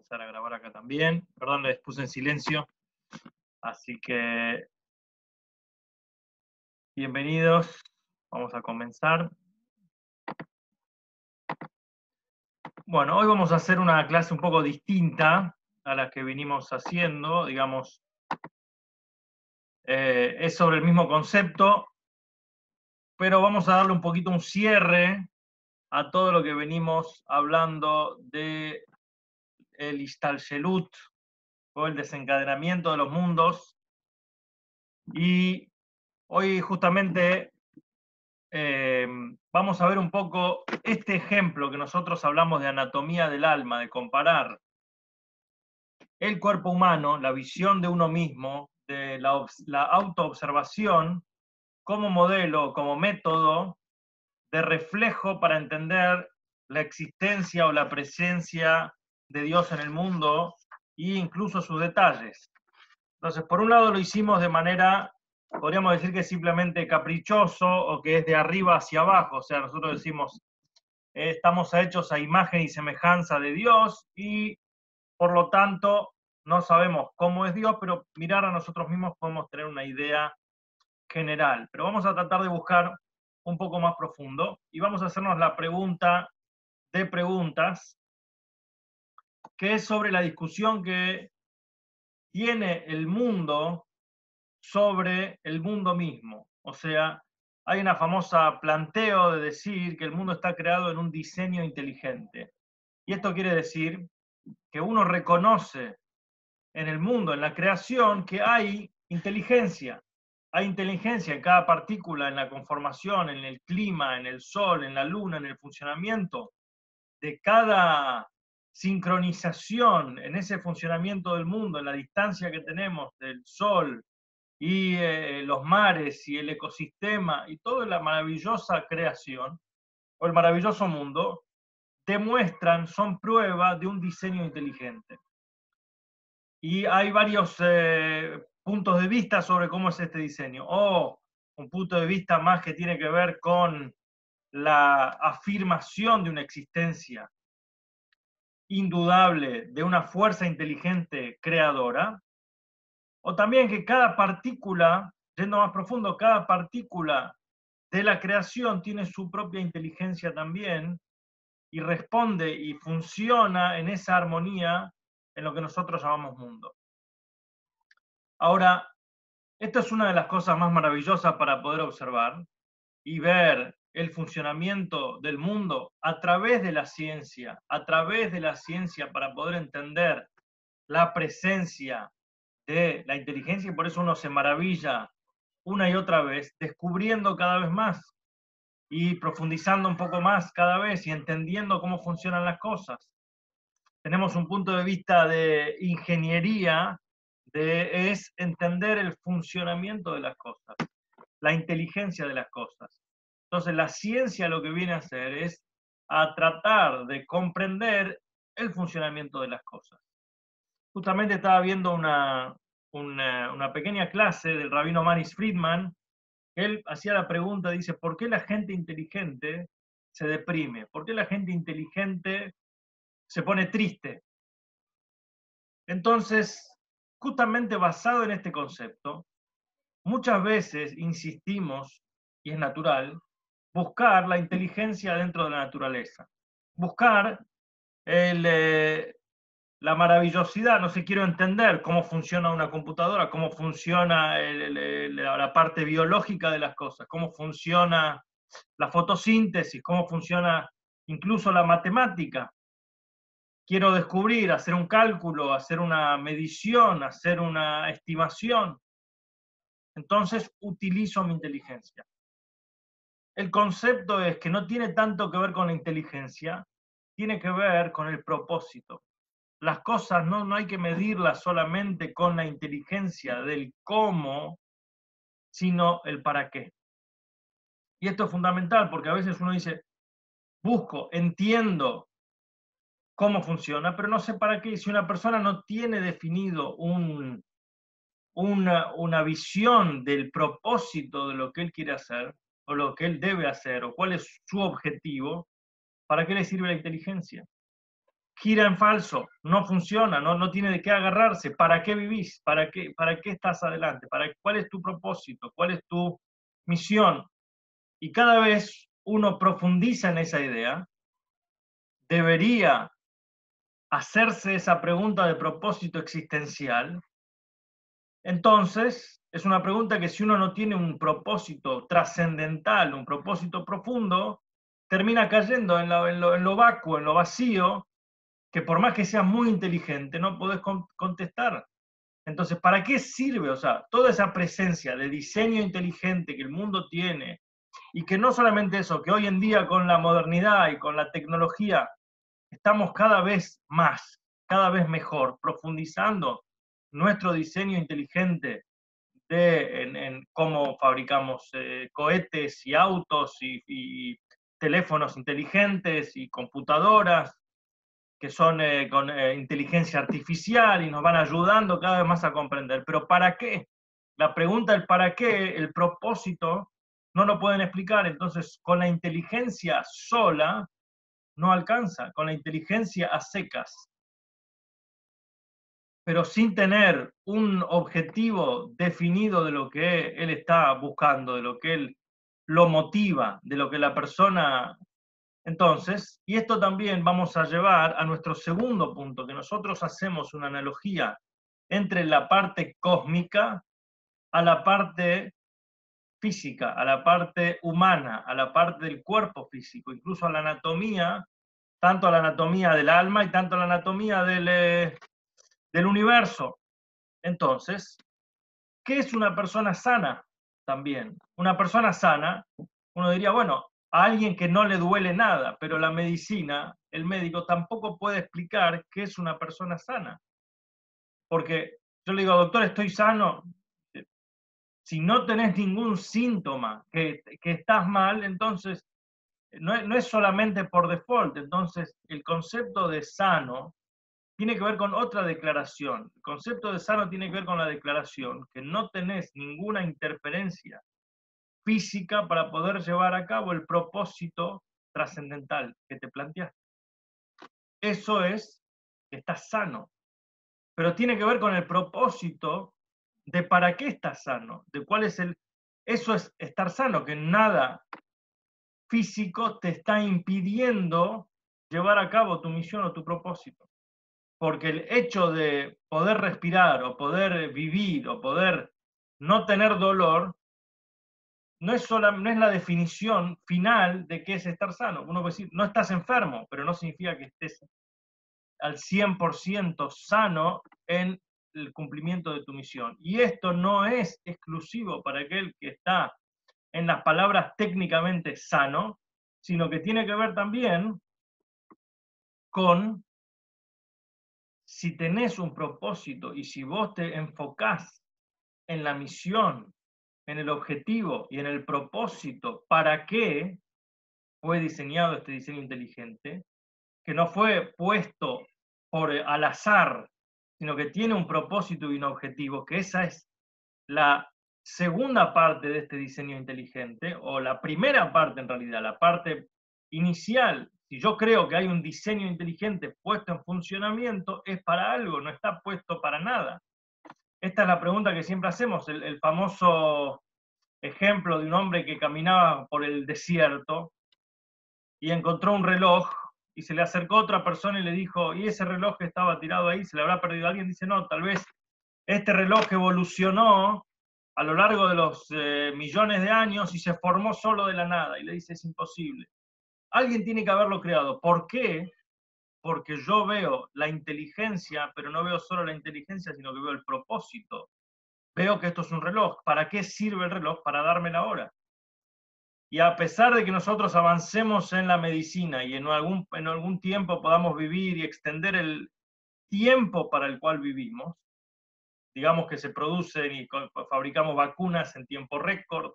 comenzar a grabar acá también. Perdón, les puse en silencio. Así que, bienvenidos. Vamos a comenzar. Bueno, hoy vamos a hacer una clase un poco distinta a la que vinimos haciendo, digamos. Es sobre el mismo concepto, pero vamos a darle un poquito un cierre a todo lo que venimos hablando de el Ishtalshelut, o el desencadenamiento de los mundos. Y hoy justamente vamos a ver un poco este ejemplo que nosotros hablamos de anatomía del alma, de comparar el cuerpo humano, la visión de uno mismo, de la autoobservación como modelo, como método de reflejo para entender la existencia o la presencia de Dios en el mundo e incluso sus detalles. Entonces, por un lado lo hicimos de manera, podríamos decir que es simplemente caprichoso o que es de arriba hacia abajo, o sea, nosotros decimos, estamos hechos a imagen y semejanza de Dios y por lo tanto no sabemos cómo es Dios, pero mirar a nosotros mismos podemos tener una idea general. Pero vamos a tratar de buscar un poco más profundo y vamos a hacernos la pregunta de preguntas, que es sobre la discusión que tiene el mundo sobre el mundo mismo. O sea, hay una famosa planteo de decir que el mundo está creado en un diseño inteligente. Y esto quiere decir que uno reconoce en el mundo, en la creación, que hay inteligencia. Hay inteligencia en cada partícula, en la conformación, en el clima, en el sol, en la luna, en el funcionamiento de cada sincronización en ese funcionamiento del mundo, en la distancia que tenemos del sol y los mares y el ecosistema y toda la maravillosa creación o el maravilloso mundo, demuestran, son prueba de un diseño inteligente. Y hay varios puntos de vista sobre cómo es este diseño. O un punto de vista más que tiene que ver con la afirmación de una existencia indudable de una fuerza inteligente creadora, o también que cada partícula, yendo más profundo, cada partícula de la creación tiene su propia inteligencia también y responde y funciona en esa armonía en lo que nosotros llamamos mundo. Ahora, esto es una de las cosas más maravillosas para poder observar y ver el funcionamiento del mundo a través de la ciencia para poder entender la presencia de la inteligencia, y por eso uno se maravilla una y otra vez, descubriendo cada vez más y profundizando un poco más cada vez y entendiendo cómo funcionan las cosas. Tenemos un punto de vista de ingeniería, es entender el funcionamiento de las cosas, la inteligencia de las cosas. Entonces, la ciencia lo que viene a hacer es a tratar de comprender el funcionamiento de las cosas. Justamente estaba viendo una pequeña clase del rabino Manis Friedman. Él hacía la pregunta, dice, ¿por qué la gente inteligente se deprime? ¿Por qué la gente inteligente se pone triste? Entonces, justamente basado en este concepto, muchas veces insistimos, y es natural, buscar la inteligencia dentro de la naturaleza. Buscar la maravillosidad, no sé, quiero entender cómo funciona una computadora, cómo funciona la parte biológica de las cosas, cómo funciona la fotosíntesis, cómo funciona incluso la matemática. Quiero descubrir, hacer un cálculo, hacer una medición, hacer una estimación. Entonces utilizo mi inteligencia. El concepto es que no tiene tanto que ver con la inteligencia, tiene que ver con el propósito. Las cosas no hay que medirlas solamente con la inteligencia del cómo, sino el para qué. Y esto es fundamental porque a veces uno dice, busco, entiendo cómo funciona, pero no sé para qué. Si una persona no tiene definido una visión del propósito de lo que él quiere hacer, o lo que él debe hacer, o cuál es su objetivo, ¿para qué le sirve la inteligencia? gira en falso, no funciona, no tiene de qué agarrarse. ¿Para qué vivís? ¿Para qué estás adelante? ¿Cuál es tu propósito? ¿Cuál es tu misión? Y cada vez uno profundiza en esa idea, debería hacerse esa pregunta de propósito existencial. Entonces, es una pregunta que si uno no tiene un propósito trascendental, un propósito profundo, termina cayendo en lo vacuo, en lo vacío, que por más que seas muy inteligente, no podés contestar. Entonces, ¿para qué sirve? O sea, toda esa presencia de diseño inteligente que el mundo tiene, y que no solamente eso, que hoy en día con la modernidad y con la tecnología estamos cada vez más, cada vez mejor, profundizando nuestro diseño inteligente en cómo fabricamos cohetes y autos y teléfonos inteligentes y computadoras que son con inteligencia artificial y nos van ayudando cada vez más a comprender. Pero ¿para qué? La pregunta del para qué, el propósito, no lo pueden explicar. Entonces, con la inteligencia sola no alcanza, con la inteligencia a secas, pero sin tener un objetivo definido de lo que él está buscando, de lo que él lo motiva, de lo que la persona... Entonces, y esto también vamos a llevar a nuestro segundo punto, que nosotros hacemos una analogía entre la parte cósmica a la parte física, a la parte humana, a la parte del cuerpo físico, incluso a la anatomía, tanto a la anatomía del alma y tanto a la anatomía del universo. Entonces, ¿qué es una persona sana? También, una persona sana, uno diría, bueno, a alguien que no le duele nada, pero la medicina, el médico tampoco puede explicar qué es una persona sana. Porque yo le digo, doctor, estoy sano. Si no tenés ningún síntoma que estás mal, entonces no es solamente por default. Entonces, el concepto de sano tiene que ver con otra declaración. El concepto de sano tiene que ver con la declaración que no tenés ninguna interferencia física para poder llevar a cabo el propósito trascendental que te planteaste. Eso es que estás sano, pero tiene que ver con el propósito de para qué estás sano, de cuál es el... Eso es estar sano, que nada físico te está impidiendo llevar a cabo tu misión o tu propósito. Porque el hecho de poder respirar o poder vivir o poder no tener dolor no es la definición final de qué es estar sano. Uno puede decir, no estás enfermo, pero no significa que estés al 100% sano en el cumplimiento de tu misión. Y esto no es exclusivo para aquel que está en las palabras técnicamente sano, sino que tiene que ver también con si tenés un propósito y si vos te enfocás en la misión, en el objetivo y en el propósito, ¿para qué fue diseñado este diseño inteligente? Que no fue puesto al azar, sino que tiene un propósito y un objetivo, que esa es la segunda parte de este diseño inteligente, o la primera parte en realidad, la parte inicial. Si yo creo que hay un diseño inteligente puesto en funcionamiento, es para algo, no está puesto para nada. Esta es la pregunta que siempre hacemos, el famoso ejemplo de un hombre que caminaba por el desierto y encontró un reloj y se le acercó otra persona y le dijo, ¿y ese reloj que estaba tirado ahí, se le habrá perdido a alguien? Dice, no, tal vez este reloj evolucionó a lo largo de los millones de años y se formó solo de la nada. Y le dice, es imposible. Alguien tiene que haberlo creado. ¿Por qué? Porque yo veo la inteligencia, pero no veo solo la inteligencia, sino que veo el propósito. Veo que esto es un reloj. ¿Para qué sirve el reloj? Para darme la hora. Y a pesar de que nosotros avancemos en la medicina y en algún tiempo podamos vivir y extender el tiempo para el cual vivimos, digamos que se producen y fabricamos vacunas en tiempo récord,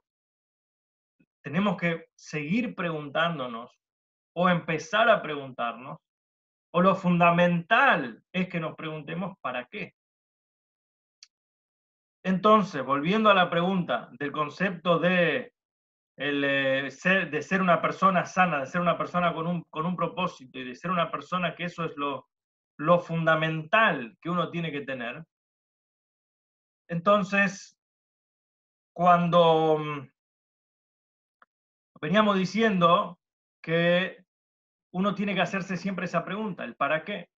tenemos que seguir preguntándonos o empezar a preguntarnos, o lo fundamental es que nos preguntemos ¿para qué? Entonces, volviendo a la pregunta del concepto de ser una persona sana, de ser una persona con un propósito y de ser una persona que eso es lo lo fundamental que uno tiene que tener, entonces, cuando veníamos diciendo que uno tiene que hacerse siempre esa pregunta, el para qué.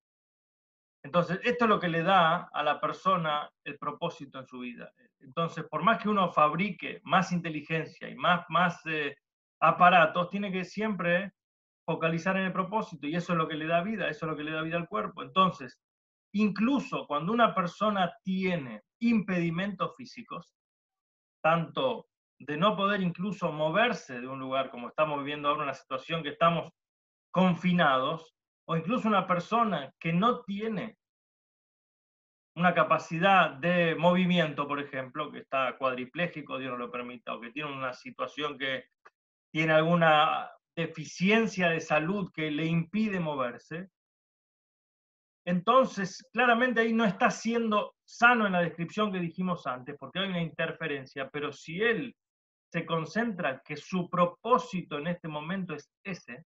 Entonces, esto es lo que le da a la persona el propósito en su vida. Entonces, por más que uno fabrique más inteligencia y más aparatos, tiene que siempre focalizar en el propósito, y eso es lo que le da vida, eso es lo que le da vida al cuerpo. Entonces, incluso cuando una persona tiene impedimentos físicos, tanto de no poder incluso moverse de un lugar, como estamos viviendo ahora, una situación que estamos confinados, o incluso una persona que no tiene una capacidad de movimiento, por ejemplo, que está cuadripléjico, Dios no lo permita, o que tiene una situación que tiene alguna deficiencia de salud que le impide moverse, entonces claramente ahí no está siendo sano en la descripción que dijimos antes, porque hay una interferencia, pero si él se concentra que su propósito en este momento es ese,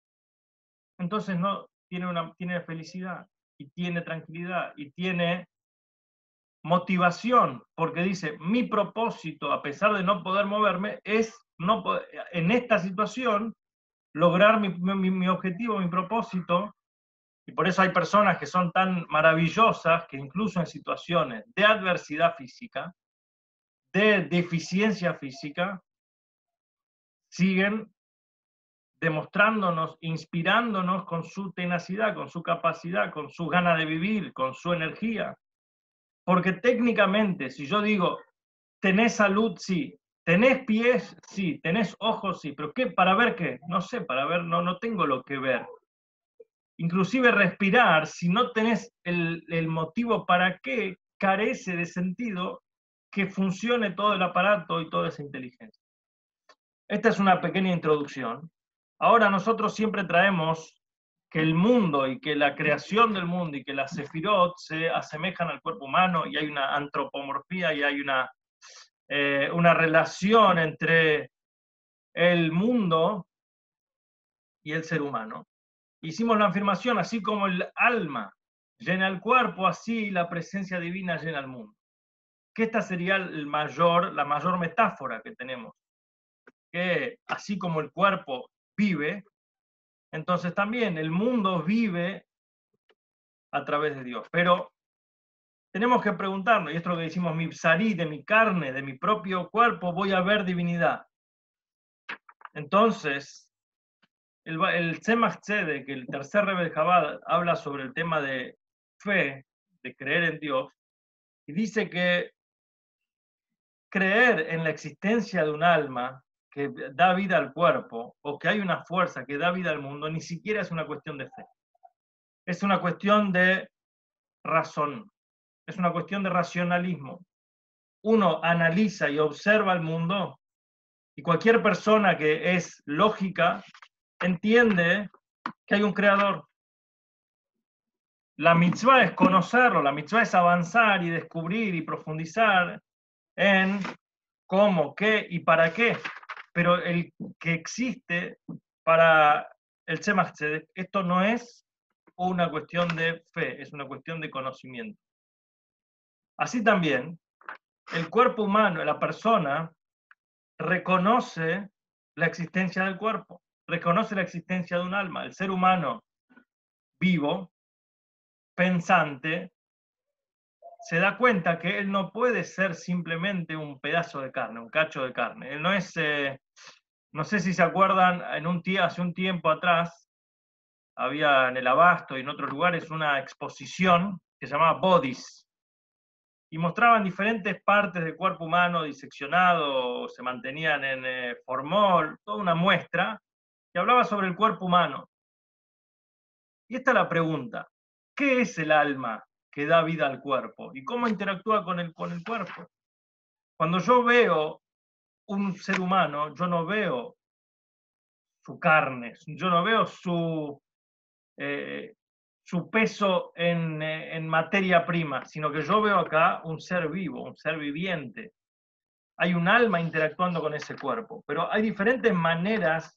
entonces no tiene felicidad y tiene tranquilidad y tiene motivación, porque dice, mi propósito, a pesar de no poder moverme, es no en esta situación lograr mi objetivo, mi propósito. Y por eso hay personas que son tan maravillosas que incluso en situaciones de adversidad física, de deficiencia física, siguen demostrándonos, inspirándonos con su tenacidad, con su capacidad, con su ganas de vivir, con su energía. Porque técnicamente, si yo digo, tenés salud, sí, tenés pies, sí, tenés ojos, sí, pero ¿qué? ¿Para ver qué? No sé, para ver, no tengo lo que ver. Inclusive respirar, si no tenés el motivo para qué, carece de sentido que funcione todo el aparato y toda esa inteligencia. Esta es una pequeña introducción. Ahora nosotros siempre traemos que el mundo y que la creación del mundo y que las sefirot se asemejan al cuerpo humano y hay una antropomorfía y hay una relación entre el mundo y el ser humano. Hicimos la afirmación, así como el alma llena el cuerpo, así la presencia divina llena el mundo. Que esta sería la mayor metáfora que tenemos. Que así como el cuerpo vive, entonces también el mundo vive a través de Dios. Pero tenemos que preguntarnos, y esto es lo que decimos, mi psarí, de mi carne, de mi propio cuerpo, voy a ver divinidad. Entonces, el Tzemach Tzedek, el tercer Rebbe de Chabad, habla sobre el tema de fe, de creer en Dios, y dice que creer en la existencia de un alma que da vida al cuerpo, o que hay una fuerza que da vida al mundo, ni siquiera es una cuestión de fe. Es una cuestión de razón, es una cuestión de racionalismo. Uno analiza y observa el mundo, y cualquier persona que es lógica entiende que hay un creador. La mitzvah es conocerlo, la mitzvah es avanzar y descubrir y profundizar en cómo, qué y para qué. Pero el que existe para el Tzemach Tzedek, esto no es una cuestión de fe, es una cuestión de conocimiento. Así también, el cuerpo humano, la persona, reconoce la existencia del cuerpo, reconoce la existencia de un alma. El ser humano vivo, pensante, se da cuenta que él no puede ser simplemente un pedazo de carne, un cacho de carne. Él no es, no sé si se acuerdan, hace un tiempo atrás, había en el Abasto y en otros lugares una exposición que se llamaba Bodies, y mostraban diferentes partes del cuerpo humano diseccionado, se mantenían en formol, toda una muestra, que hablaba sobre el cuerpo humano. Y esta es la pregunta, ¿qué es el alma que da vida al cuerpo? ¿Y cómo interactúa con el cuerpo? Cuando yo veo un ser humano, yo no veo su carne, yo no veo su peso en materia prima, sino que yo veo acá un ser vivo, un ser viviente. Hay un alma interactuando con ese cuerpo, pero hay diferentes maneras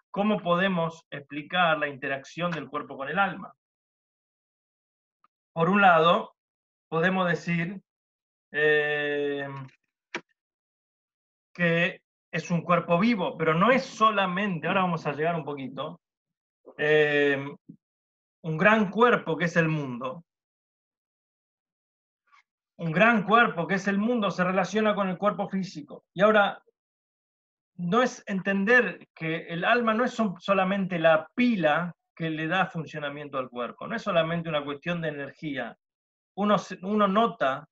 cómo podemos explicar la interacción del cuerpo con el alma. por un lado, podemos decir que es un cuerpo vivo, pero no es solamente, ahora vamos a llegar un poquito, un gran cuerpo que es el mundo. Un gran cuerpo que es el mundo se relaciona con el cuerpo físico. Y ahora, no es entender que el alma no es solamente la pila que le da funcionamiento al cuerpo, no es solamente una cuestión de energía. Uno nota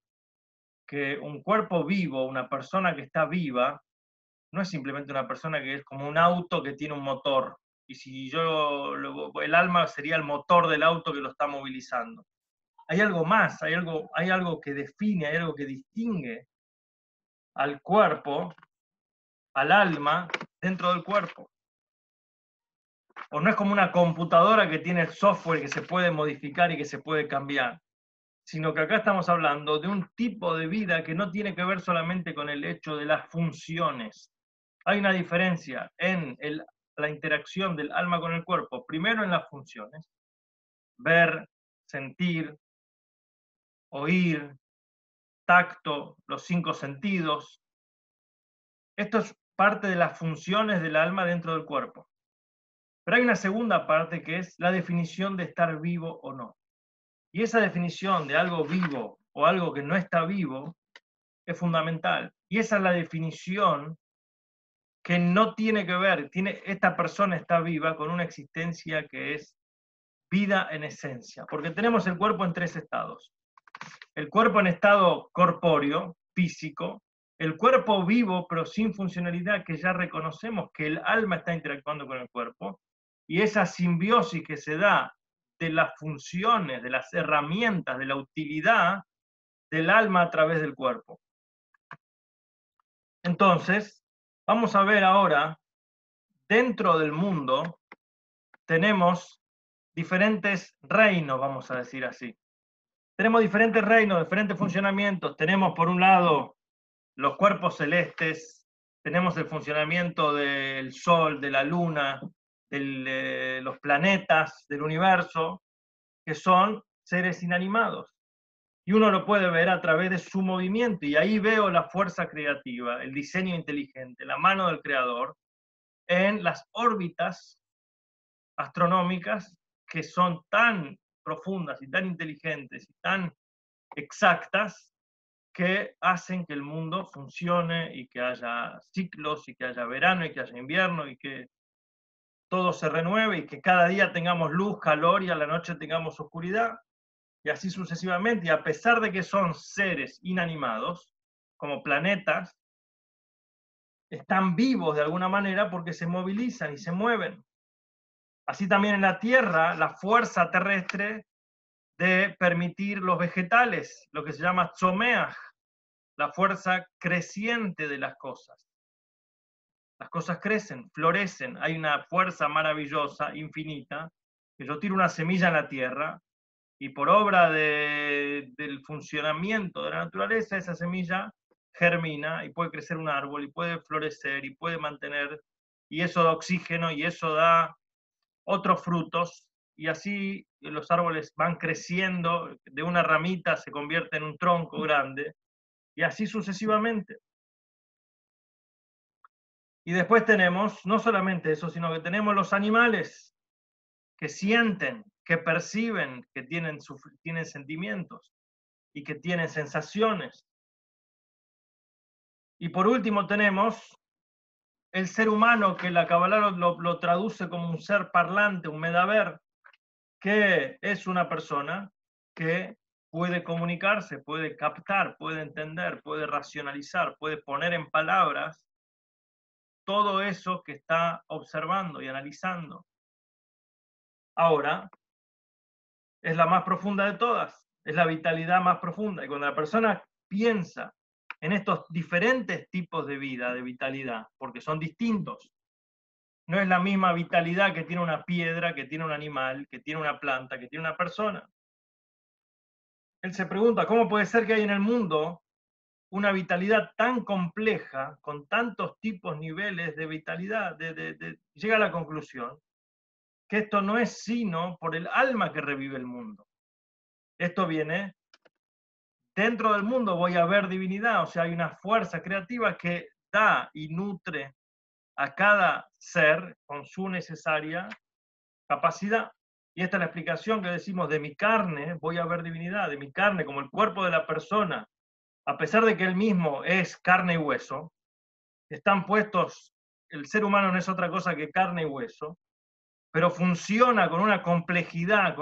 que un cuerpo vivo, una persona que está viva, no es simplemente una persona que es como un auto que tiene un motor. Y si el alma sería el motor del auto que lo está movilizando. Hay algo más, hay algo que define, hay algo que distingue al cuerpo, al alma, dentro del cuerpo. O no es como una computadora que tiene el software que se puede modificar y que se puede cambiar, sino que acá estamos hablando de un tipo de vida que no tiene que ver solamente con el hecho de las funciones. Hay una diferencia en la interacción del alma con el cuerpo, primero en las funciones, ver, sentir, oír, tacto, los 5 sentidos. Esto es parte de las funciones del alma dentro del cuerpo. Pero hay una segunda parte que es la definición de estar vivo o no. Y esa definición de algo vivo o algo que no está vivo es fundamental. Y esa es la definición que no tiene que ver, esta persona está viva con una existencia que es vida en esencia. Porque tenemos el cuerpo en 3 estados. El cuerpo en estado corpóreo, físico, el cuerpo vivo pero sin funcionalidad, que ya reconocemos que el alma está interactuando con el cuerpo, y esa simbiosis que se da de las funciones, de las herramientas, de la utilidad del alma a través del cuerpo. Entonces, vamos a ver ahora, dentro del mundo, tenemos diferentes reinos, vamos a decir así. Tenemos diferentes reinos, diferentes funcionamientos. Tenemos, por un lado, los cuerpos celestes, tenemos el funcionamiento del Sol, de la Luna, de los planetas, del universo, que son seres inanimados. Y uno lo puede ver a través de su movimiento, y ahí veo la fuerza creativa, el diseño inteligente, la mano del creador, en las órbitas astronómicas que son tan profundas y tan inteligentes y tan exactas que hacen que el mundo funcione y que haya ciclos y que haya verano y que haya invierno y que todo se renueve y que cada día tengamos luz, calor y a la noche tengamos oscuridad y así sucesivamente. Y a pesar de que son seres inanimados, como planetas, están vivos de alguna manera porque se movilizan y se mueven. Así también en la Tierra, la fuerza terrestre de permitir los vegetales, lo que se llama tzomeach, la fuerza creciente de las cosas. Las cosas crecen, florecen, hay una fuerza maravillosa, infinita, que yo tiro una semilla en la tierra y por obra del funcionamiento de la naturaleza, esa semilla germina y puede crecer un árbol y puede florecer y puede mantener, y eso da oxígeno y eso da otros frutos, y así los árboles van creciendo, de una ramita se convierte en un tronco grande, y así sucesivamente. Y después tenemos, no solamente eso, sino que tenemos los animales que sienten, que perciben, que tienen sentimientos y que tienen sensaciones. Y por último tenemos el ser humano, que la Kabbalah lo traduce como un ser parlante, un medaber, que es una persona que puede comunicarse, puede captar, puede entender, puede racionalizar, puede poner en palabras todo eso que está observando y analizando. Ahora, es la más profunda de todas, es la vitalidad más profunda. Y cuando la persona piensa en estos diferentes tipos de vida, de vitalidad, porque son distintos, no es la misma vitalidad que tiene una piedra, que tiene un animal, que tiene una planta, que tiene una persona. Él se pregunta, ¿cómo puede ser que hay en el mundo una vitalidad tan compleja, con tantos tipos, niveles de vitalidad? Llega a la conclusión que esto no es sino por el alma que revive el mundo. Esto viene, dentro del mundo voy a ver divinidad, o sea, hay una fuerza creativa que da y nutre a cada ser con su necesaria capacidad. Y esta es la explicación que decimos, de mi carne voy a ver divinidad, de mi carne, como el cuerpo de la persona, a pesar de que él mismo es carne y hueso, están puestos, el ser humano no es otra cosa que carne y hueso, pero funciona con una complejidad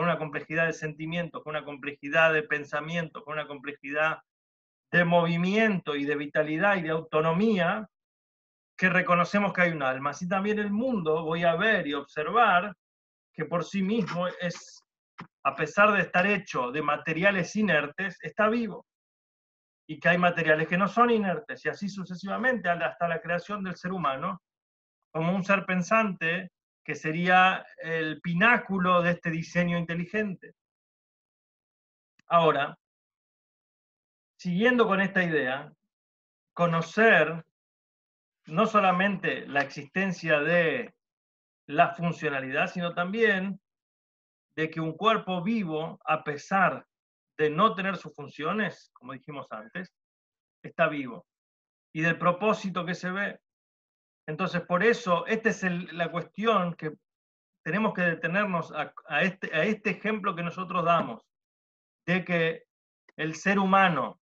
de sentimientos, con una complejidad de pensamientos, con una complejidad de movimiento y de vitalidad y de autonomía, que reconocemos que hay un alma. Así también el mundo, voy a ver y observar que por sí mismo es, a pesar de estar hecho de materiales inertes, está vivo. Y que hay materiales que no son inertes, y así sucesivamente hasta la creación del ser humano, como un ser pensante que sería el pináculo de este diseño inteligente. Ahora, siguiendo con esta idea, conocer no solamente la existencia de la funcionalidad, sino también de que un cuerpo vivo, a pesar de no tener sus funciones, como dijimos antes, está vivo. Y del propósito que se ve. Entonces, por eso, esta es la cuestión que tenemos que detenernos a este ejemplo que nosotros damos, de que el ser humano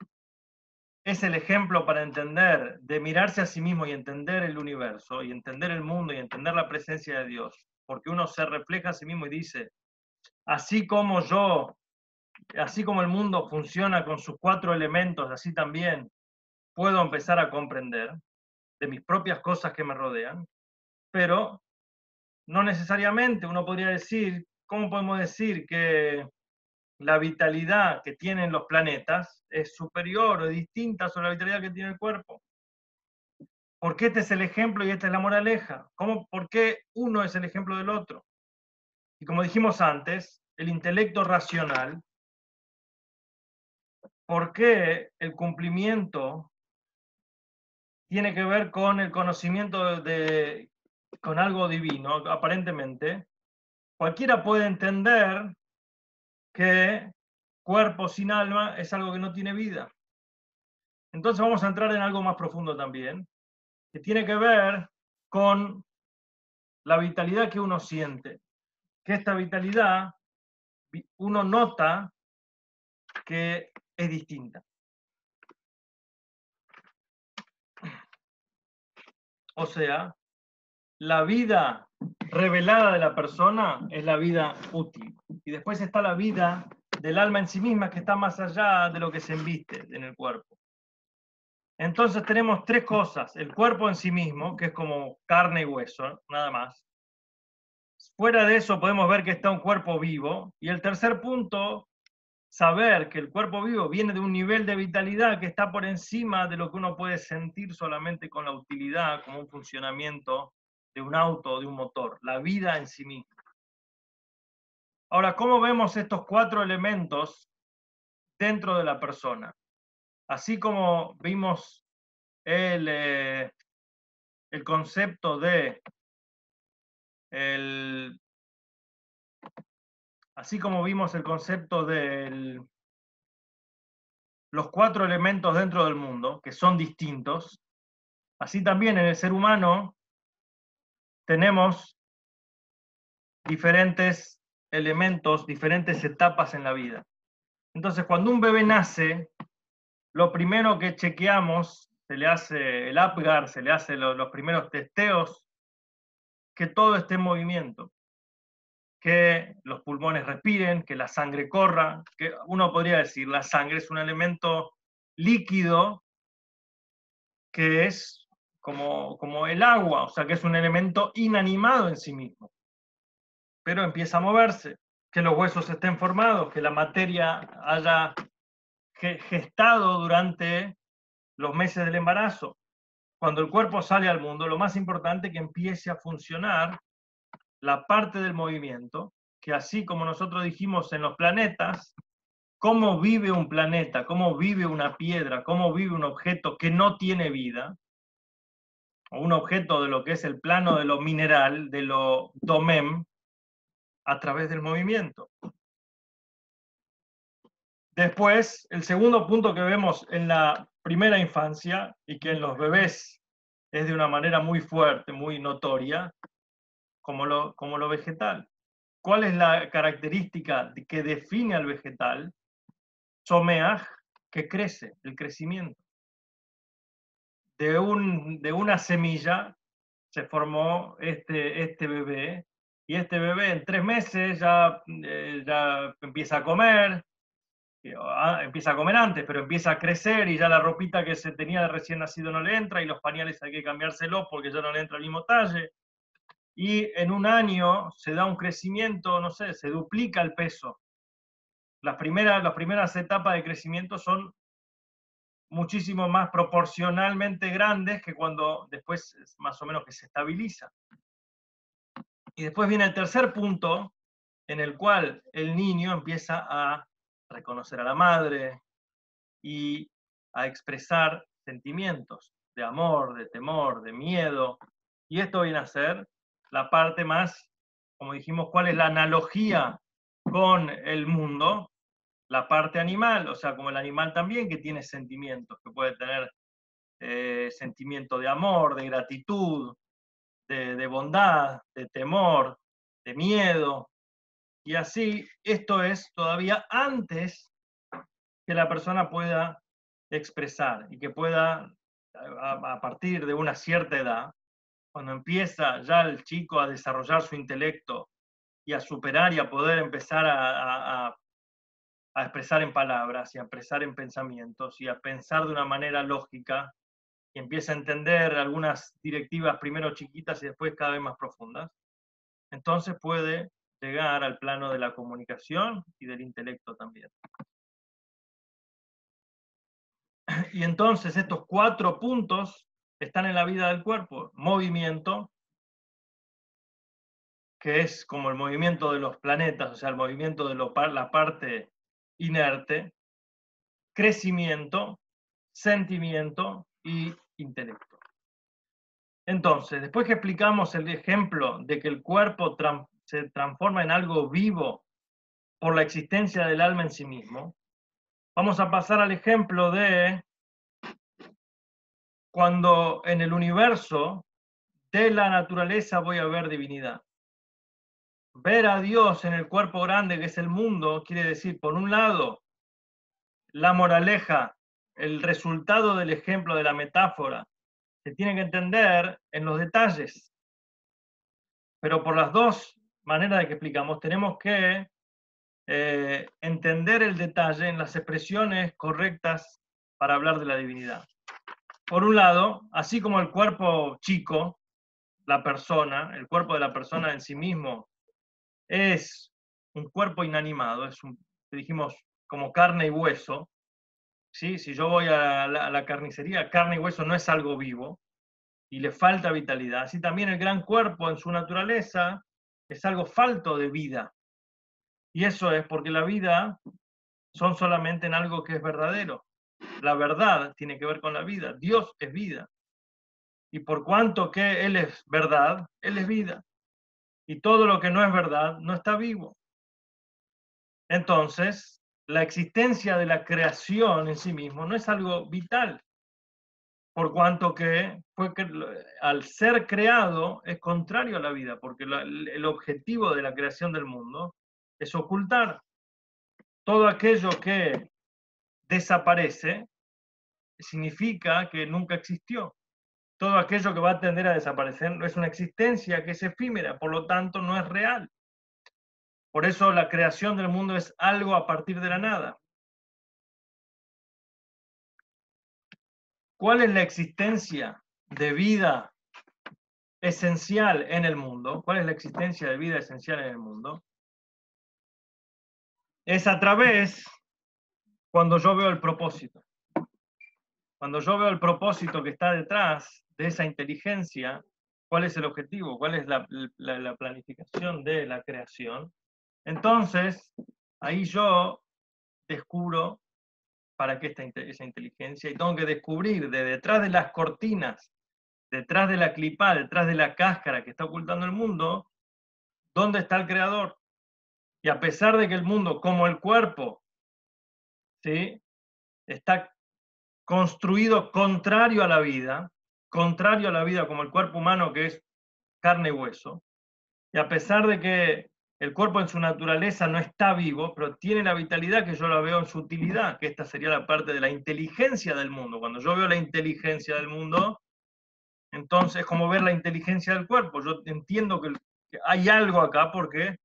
es el ejemplo para entender, de mirarse a sí mismo y entender el universo, y entender el mundo, y entender la presencia de Dios, porque uno se refleja a sí mismo y dice, así como yo, así como el mundo funciona con sus 4 elementos, así también puedo empezar a comprender de mis propias cosas que me rodean, pero no necesariamente uno podría decir, ¿cómo podemos decir que la vitalidad que tienen los planetas es superior o distinta sobre la vitalidad que tiene el cuerpo? Porque este es el ejemplo y esta es la moraleja. ¿Por qué uno es el ejemplo del otro? Y como dijimos antes, el intelecto racional, ¿por qué el cumplimiento tiene que ver con el conocimiento con algo divino, aparentemente? Cualquiera puede entender que cuerpo sin alma es algo que no tiene vida. Entonces vamos a entrar en algo más profundo también, que tiene que ver con la vitalidad que uno siente. Que esta vitalidad uno nota que es distinta. O sea, la vida revelada de la persona es la vida útil. Y después está la vida del alma en sí misma, que está más allá de lo que se embiste en el cuerpo. Entonces tenemos 3 cosas. El cuerpo en sí mismo, que es como carne y hueso, nada más. Fuera de eso podemos ver que está un cuerpo vivo. Y el tercer punto, saber que el cuerpo vivo viene de un nivel de vitalidad que está por encima de lo que uno puede sentir solamente con la utilidad, como un funcionamiento de un auto o de un motor, la vida en sí misma. Ahora, ¿cómo vemos estos 4 elementos dentro de la persona? Así como vimos el concepto de así como vimos el concepto de los 4 elementos dentro del mundo, que son distintos, así también en el ser humano tenemos diferentes elementos, diferentes etapas en la vida. Entonces, cuando un bebé nace, lo primero que chequeamos, se le hace el APGAR, se le hace los primeros testeos, que todo esté en movimiento, que los pulmones respiren, que la sangre corra, que uno podría decir, la sangre es un elemento líquido que es como el agua, o sea, que es un elemento inanimado en sí mismo, pero empieza a moverse, que los huesos estén formados, que la materia haya gestado durante los meses del embarazo. Cuando el cuerpo sale al mundo, lo más importante es que empiece a funcionar la parte del movimiento, que así como nosotros dijimos en los planetas, cómo vive un planeta, cómo vive una piedra, cómo vive un objeto que no tiene vida, o un objeto de lo que es el plano de lo mineral, de lo domem, a través del movimiento. Después, el segundo punto que vemos en la primera infancia y que en los bebés es de una manera muy fuerte, muy notoria, como lo vegetal. ¿Cuál es la característica que define al vegetal? Someaj, que crece, el crecimiento. De una semilla se formó este bebé, y este bebé en 3 meses ya empieza a comer, empieza a comer antes, pero empieza a crecer y ya la ropita que se tenía de recién nacido no le entra y los pañales hay que cambiárselos porque ya no le entra el mismo talle. Y en un año se da un crecimiento, no sé, se duplica el peso. Las primeras etapas de crecimiento son muchísimo más proporcionalmente grandes que cuando después más o menos que se estabiliza. Y después viene el tercer punto, en el cual el niño empieza a reconocer a la madre y a expresar sentimientos de amor, de temor, de miedo. Y esto viene a ser la parte más, como dijimos, cuál es la analogía con el mundo, la parte animal, o sea, como el animal también que tiene sentimientos, que puede tener sentimiento de amor, de gratitud, de bondad, de temor, de miedo. Y así, esto es todavía antes que la persona pueda expresar y que pueda, a partir de una cierta edad, cuando empieza ya el chico a desarrollar su intelecto y a superar y a poder empezar a expresar en palabras y a expresar en pensamientos y a pensar de una manera lógica, y empieza a entender algunas directivas primero chiquitas y después cada vez más profundas, entonces puede llegar al plano de la comunicación y del intelecto también. Y entonces estos 4 puntos están en la vida del cuerpo: movimiento, que es como el movimiento de los planetas, o sea, el movimiento de la parte inerte; crecimiento, sentimiento y intelecto. Entonces, después que explicamos el ejemplo de que el cuerpo se transforma en algo vivo por la existencia del alma en sí mismo, vamos a pasar al ejemplo de cuando en el universo de la naturaleza voy a ver divinidad. Ver a Dios en el cuerpo grande que es el mundo quiere decir, por un lado, la moraleja, el resultado del ejemplo de la metáfora, se tiene que entender en los detalles. Pero por las dos maneras de que explicamos, tenemos que entender el detalle en las expresiones correctas para hablar de la divinidad. Por un lado, así como el cuerpo chico, la persona, el cuerpo de la persona en sí mismo es un cuerpo inanimado, dijimos, como carne y hueso, ¿sí? Si yo voy a la carnicería, carne y hueso no es algo vivo y le falta vitalidad. Así también el gran cuerpo en su naturaleza es algo falto de vida. Y eso es porque la vida son solamente en algo que es verdadero. La verdad tiene que ver con la vida. Dios es vida. Y por cuanto que Él es verdad, Él es vida. Y todo lo que no es verdad no está vivo. Entonces, la existencia de la creación en sí mismo no es algo vital, por cuanto que al ser creado es contrario a la vida, porque el objetivo de la creación del mundo es ocultar todo aquello que desaparece, significa que nunca existió. Todo aquello que va a tender a desaparecer es una existencia que es efímera, por lo tanto no es real. Por eso la creación del mundo es algo a partir de la nada. ¿Cuál es la existencia de vida esencial en el mundo? ¿Cuál es la existencia de vida esencial en el mundo? Es a través cuando yo veo el propósito. Cuando yo veo el propósito que está detrás de esa inteligencia, ¿cuál es el objetivo? ¿Cuál es la planificación de la creación? Entonces, ahí yo descubro para qué está esa inteligencia y tengo que descubrir de detrás de las cortinas, detrás de la clipa, detrás de la cáscara que está ocultando el mundo, dónde está el creador. Y a pesar de que el mundo, como el cuerpo, ¿sí? Está construido contrario a la vida como el cuerpo humano, que es carne y hueso, y a pesar de que el cuerpo en su naturaleza no está vivo, pero tiene la vitalidad que yo la veo en su utilidad, que esta sería la parte de la inteligencia del mundo. Cuando yo veo la inteligencia del mundo, entonces es como ver la inteligencia del cuerpo. Yo entiendo que hay algo acá porque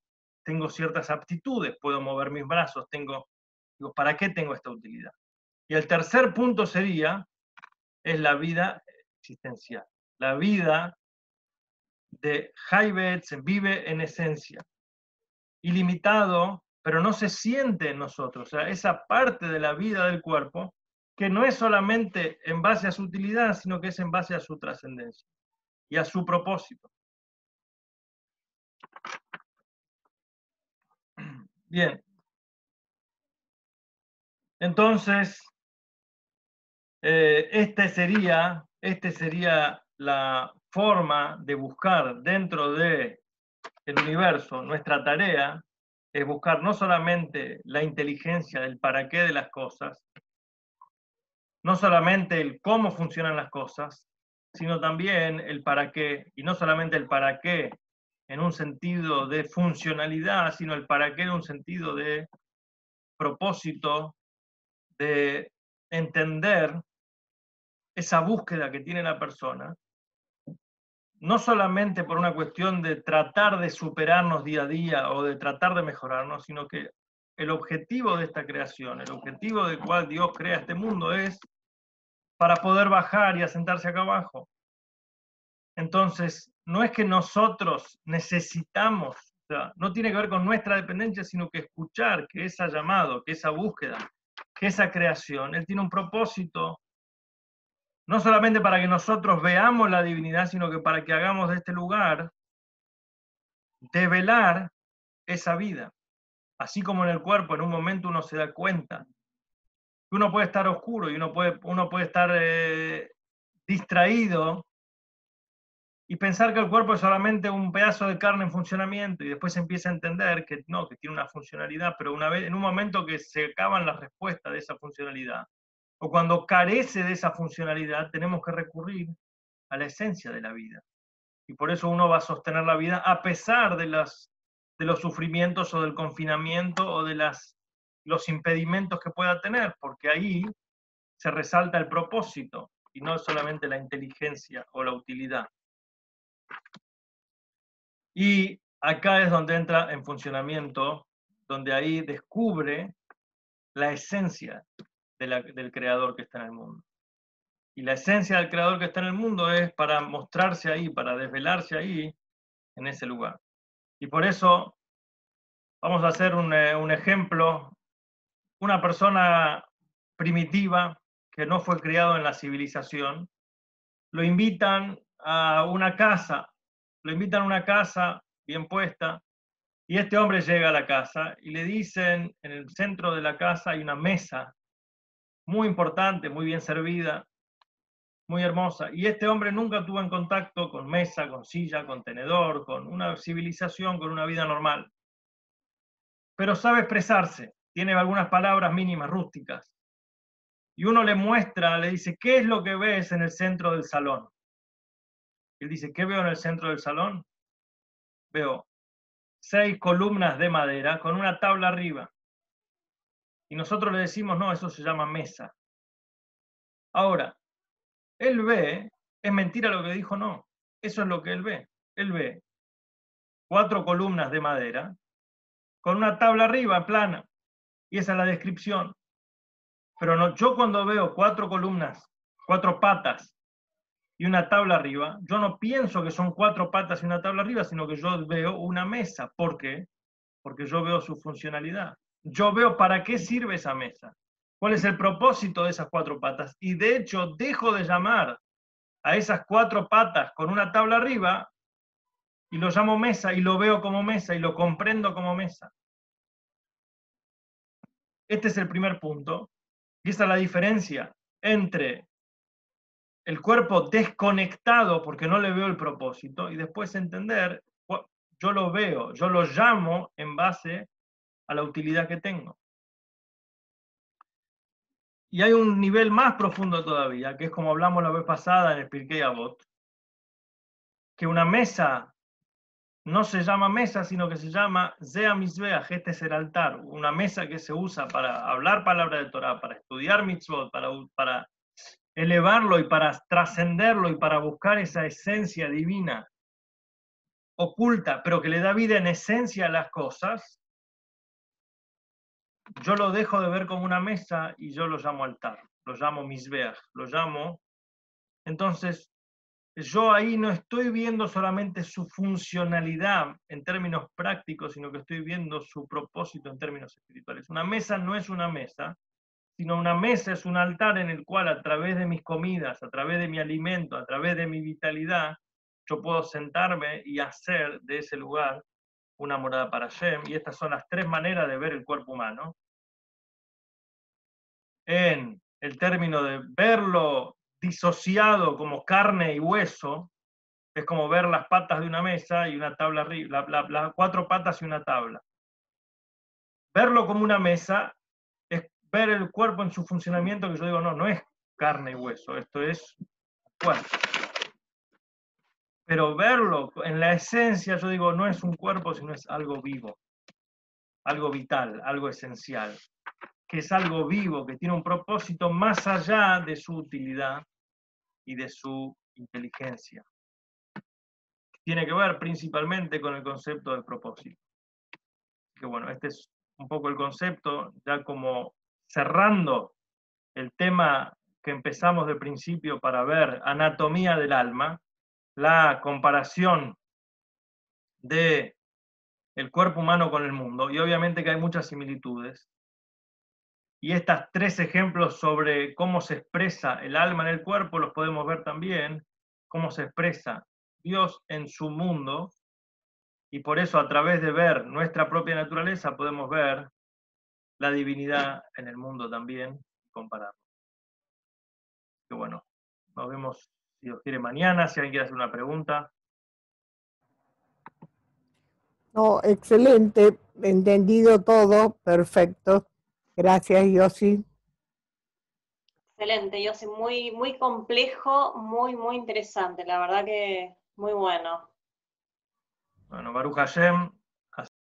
tengo ciertas aptitudes, puedo mover mis brazos, digo, ¿para qué tengo esta utilidad? Y el tercer punto es la vida existencial. La vida de Haibetz vive en esencia, ilimitado, pero no se siente en nosotros. O sea, esa parte de la vida del cuerpo que no es solamente en base a su utilidad, sino que es en base a su trascendencia y a su propósito. Bien. Entonces, este sería la forma de buscar dentro del universo. Nuestra tarea es buscar no solamente la inteligencia del para qué de las cosas, no solamente el cómo funcionan las cosas, sino también el para qué, y no solamente el para qué en un sentido de funcionalidad, sino el para qué en un sentido de propósito, de entender esa búsqueda que tiene la persona, no solamente por una cuestión de tratar de superarnos día a día o de tratar de mejorarnos, sino que el objetivo de esta creación, el objetivo del cual Dios crea este mundo es para poder bajar y asentarse acá abajo. Entonces, no es que nosotros necesitamos, o sea, no tiene que ver con nuestra dependencia, sino que escuchar que ese llamado, que esa búsqueda, que esa creación, Él tiene un propósito, no solamente para que nosotros veamos la divinidad, sino que para que hagamos de este lugar, develar esa vida. Así como en el cuerpo, en un momento uno se da cuenta que uno puede estar oscuro y uno puede estar distraído y pensar que el cuerpo es solamente un pedazo de carne en funcionamiento y después se empieza a entender que no, que tiene una funcionalidad, pero una vez, en un momento que se acaban las respuestas de esa funcionalidad, o cuando carece de esa funcionalidad, tenemos que recurrir a la esencia de la vida. Y por eso uno va a sostener la vida a pesar de los sufrimientos o del confinamiento o de los impedimentos que pueda tener, porque ahí se resalta el propósito y no solamente la inteligencia o la utilidad. Y acá es donde entra en funcionamiento, donde ahí descubre la esencia del creador que está en el mundo. Y la esencia del creador que está en el mundo es para mostrarse ahí, para desvelarse ahí, en ese lugar. Y por eso vamos a hacer un ejemplo. Una persona primitiva que no fue criado en la civilización, lo invitan a una casa, bien puesta, y este hombre llega a la casa y le dicen, en el centro de la casa hay una mesa muy importante, muy bien servida, muy hermosa, y este hombre nunca tuvo en contacto con mesa, con silla, con tenedor, con una civilización, con una vida normal, pero sabe expresarse, tiene algunas palabras mínimas, rústicas, y uno le muestra, le dice, ¿qué es lo que ves en el centro del salón? Él dice, ¿qué veo en el centro del salón? Veo 6 columnas de madera con una tabla arriba. Y nosotros le decimos, no, eso se llama mesa. Ahora, él ve, es mentira lo que dijo, no. Eso es lo que él ve. Él ve 4 columnas de madera con una tabla arriba plana. Y esa es la descripción. Pero no, yo cuando veo 4 columnas, 4 patas y una tabla arriba, yo no pienso que son 4 patas y una tabla arriba, sino que yo veo una mesa. ¿Por qué? Porque yo veo su funcionalidad. Yo veo para qué sirve esa mesa. ¿Cuál es el propósito de esas 4 patas? Y de hecho, dejo de llamar a esas 4 patas con una tabla arriba y lo llamo mesa y lo veo como mesa y lo comprendo como mesa. Este es el primer punto. Y esa es la diferencia entre el cuerpo desconectado porque no le veo el propósito y después entender, yo lo veo, yo lo llamo en base a la utilidad que tengo. Y hay un nivel más profundo todavía, que es como hablamos la vez pasada en el Pirkei Avot, que una mesa no se llama mesa, sino que se llama Zea Mizbeach, este es el altar, una mesa que se usa para hablar palabra de Torah, para estudiar mitzvot, para elevarlo y para trascenderlo y para buscar esa esencia divina oculta, pero que le da vida en esencia a las cosas. Yo lo dejo de ver como una mesa y yo lo llamo altar, lo llamo Mizbeach, lo llamo. Entonces, yo ahí no estoy viendo solamente su funcionalidad en términos prácticos, sino que estoy viendo su propósito en términos espirituales. Una mesa no es una mesa, sino una mesa es un altar en el cual a través de mis comidas, a través de mi alimento, a través de mi vitalidad, yo puedo sentarme y hacer de ese lugar una morada para Hashem. Y estas son las tres maneras de ver el cuerpo humano. En el término de verlo disociado como carne y hueso, es como ver las patas de una mesa y una tabla arriba, las cuatro patas y una tabla. Verlo como una mesa es ver el cuerpo en su funcionamiento, que yo digo, no es carne y hueso, esto es cuerpo. Pero verlo en la esencia, yo digo, no es un cuerpo, sino es algo vivo, algo vital, algo esencial, que es algo vivo, que tiene un propósito más allá de su utilidad y de su inteligencia. Tiene que ver principalmente con el concepto de propósito. Que bueno, este es un poco el concepto, ya como cerrando el tema que empezamos de principio para ver anatomía del alma, la comparación de el cuerpo humano con el mundo, y obviamente que hay muchas similitudes, y estos tres ejemplos sobre cómo se expresa el alma en el cuerpo los podemos ver también, cómo se expresa Dios en su mundo, y por eso a través de ver nuestra propia naturaleza podemos ver la divinidad en el mundo también y compararlo. Que bueno, nos vemos, si Dios quiere, mañana, si alguien quiere hacer una pregunta. No, excelente, entendido todo, perfecto. Gracias, Yossi. Excelente, Yossi, muy, muy complejo, muy, muy interesante, la verdad que muy bueno. Bueno, Baruch Hashem,